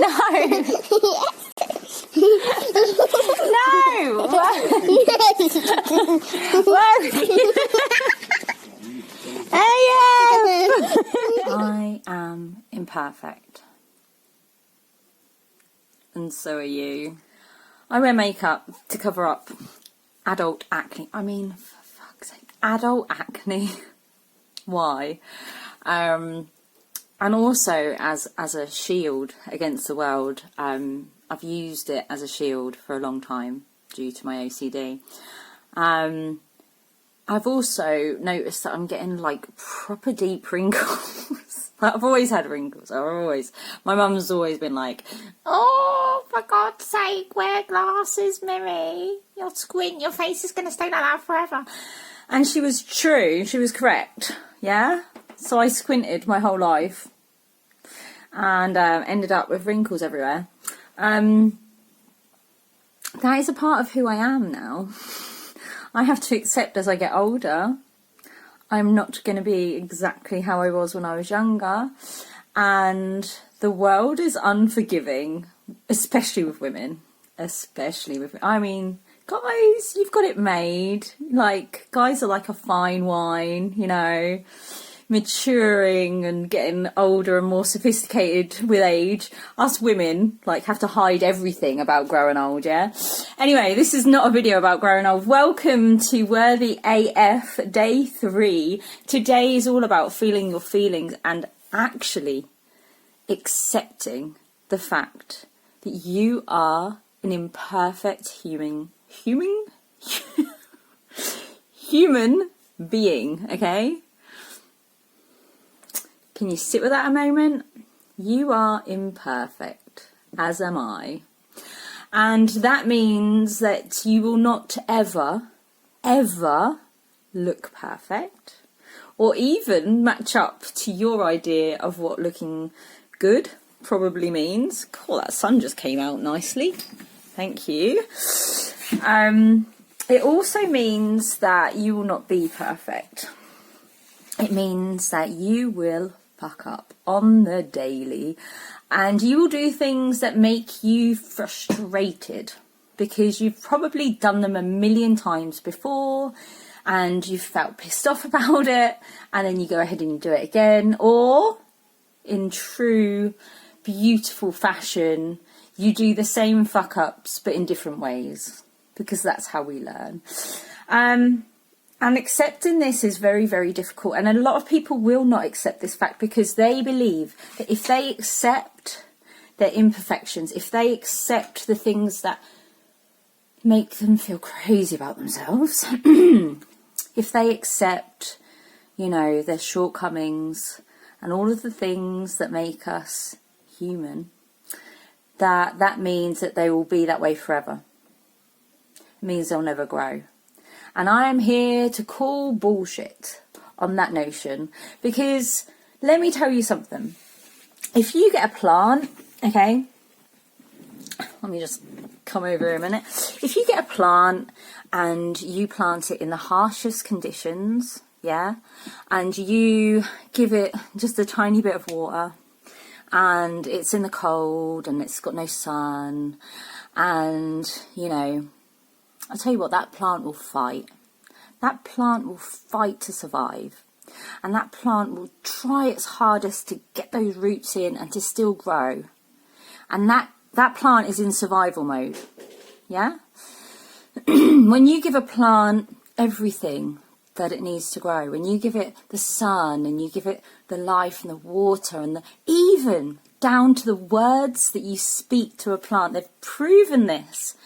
No! I am imperfect. And so are you. I wear makeup to cover up adult acne. I mean, for fuck's sake, adult acne. Why? And also as a shield against the world. I've used it as a shield for a long time due to my OCD. I've also noticed that I'm getting like proper deep wrinkles. I've always had wrinkles. My mum's always been like, "Oh, for God's sake, wear glasses, Miri. You'll squint, your face is going to stay like that forever." And she was true. She was correct. Yeah. So I squinted my whole life and ended up with wrinkles everywhere. That is a part of who I am now. I have to accept as I get older, I'm not going to be exactly how I was when I was younger. And the world is unforgiving, especially with women. I mean, guys, you've got it made. Like, guys are like a fine wine, you know, maturing and getting older and more sophisticated with age. Us women like have to hide everything about growing old. Yeah. Anyway, this is not a video about growing old. Welcome to Worthy AF Day 3. Today is all about feeling your feelings and actually accepting the fact that you are an imperfect human being. Okay. Can you sit with that a moment? You are imperfect, as am I. And that means that you will not ever look perfect or even match up to your idea of what looking good probably means. Cool, that sun just came out nicely. Thank you. It also means that you will not be perfect. It means that you will fuck up on the daily and you will do things that make you frustrated because you've probably done them a million times before and you've felt pissed off about it, and then you go ahead and you do it again, or in true beautiful fashion you do the same fuck ups but in different ways, because that's how we learn. And accepting this is very, very difficult. And a lot of people will not accept this fact because they believe that if they accept their imperfections, if they accept the things that make them feel crazy about themselves, if they accept, you know, their shortcomings and all of the things that make us human, that means that they will be that way forever. It means they'll never grow. And I am here to call bullshit on that notion, because let me tell you something. If you get a plant, okay, let me just come over here a minute. If you get a plant and you plant it in the harshest conditions, yeah, and you give it just a tiny bit of water and it's in the cold and it's got no sun, and, you know, I'll tell you what, that plant will fight. That plant will fight to survive. And that plant will try its hardest to get those roots in and to still grow. And that plant is in survival mode. Yeah? When you give a plant everything that it needs to grow, when you give it the sun and you give it the life and the water and even down to the words that you speak to a plant, they've proven this,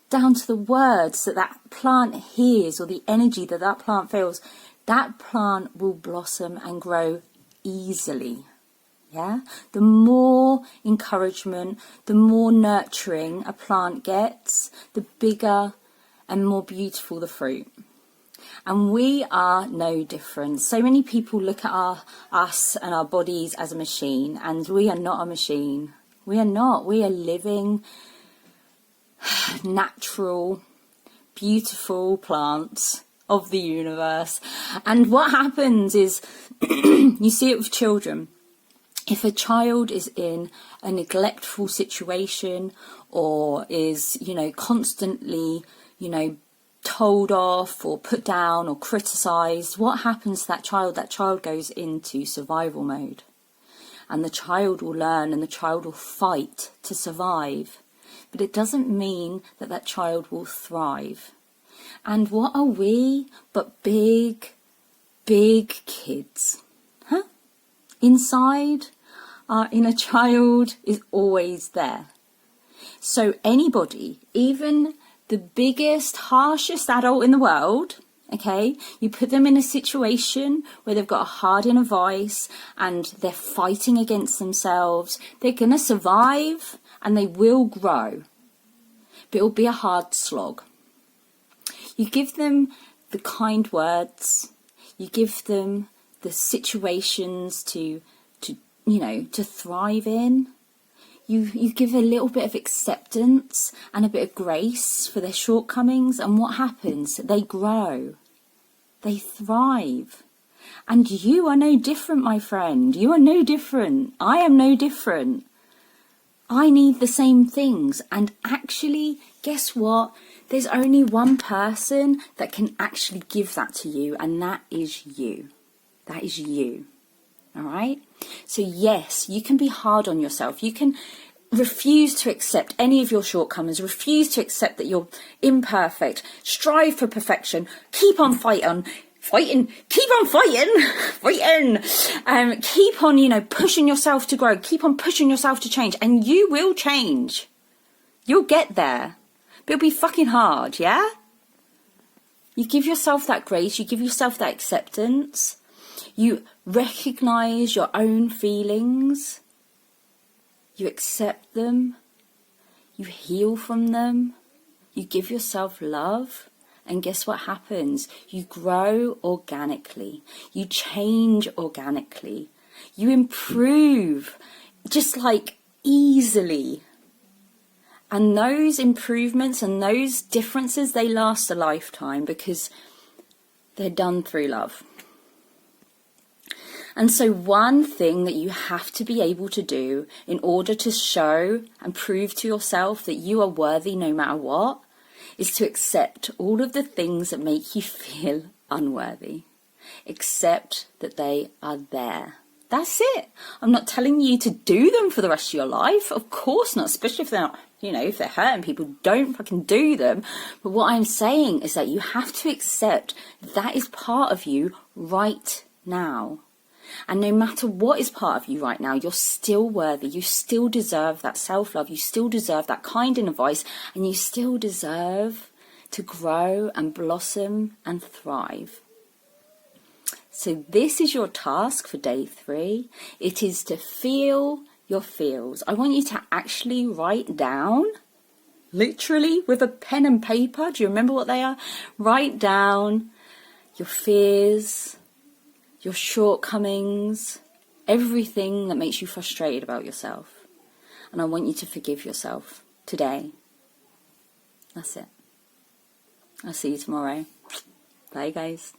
down to the words that plant hears or the energy that plant feels, that plant will blossom and grow easily. Yeah? The more encouragement, the more nurturing a plant gets, the bigger and more beautiful the fruit. And we are no different. So many people look at us and our bodies as a machine, and we are not a machine. We are not. We are living, natural, beautiful plants of the universe. And what happens is, you see it with children. If a child is in a neglectful situation or is, constantly, told off or put down or criticised, what happens to that child? That child goes into survival mode. And the child will learn and the child will fight to survive. But it doesn't mean that that child will thrive. And what are we but big, big kids? Huh? Inside, our inner child is always there. So anybody, even the biggest, harshest adult in the world, okay, you put them in a situation where they've got a hard inner voice and they're fighting against themselves, they're going to survive and they will grow. But it'll be a hard slog. You give them the kind words, you give them the situations to thrive in. You give a little bit of acceptance and a bit of grace for their shortcomings, and what happens? They grow. They thrive. And you are no different, my friend. You are no different. I am no different. I need the same things. And actually, guess what? There's only one person that can actually give that to you, and that is you. That is you. All right? So yes, you can be hard on yourself. You can refuse to accept any of your shortcomings, refuse to accept that you're imperfect, strive for perfection, keep on fighting, keep on fighting, keep on, pushing yourself to grow, keep on pushing yourself to change, and you will change. You'll get there. But it'll be fucking hard, yeah? You give yourself that grace, you give yourself that acceptance, you recognise your own feelings, you accept them, you heal from them, you give yourself love, and guess what happens? You grow organically, you change organically, you improve just like easily. And those improvements and those differences, they last a lifetime because they're done through love. And so one thing that you have to be able to do in order to show and prove to yourself that you are worthy no matter what is to accept all of the things that make you feel unworthy. Accept that they are there. That's it. I'm not telling you to do them for the rest of your life. Of course not, especially if they're not, if they're hurting people, don't fucking do them. But what I'm saying is that you have to accept that is part of you right now. And no matter what is part of you right now, you're still worthy. You still deserve that self-love. You still deserve that kind inner voice. And you still deserve to grow and blossom and thrive. So this is your task for day 3. It is to feel your feels. I want you to actually write down, literally with a pen and paper. Do you remember what they are? Write down your fears, your shortcomings, everything that makes you frustrated about yourself. And I want you to forgive yourself today. That's it. I'll see you tomorrow. Bye, guys.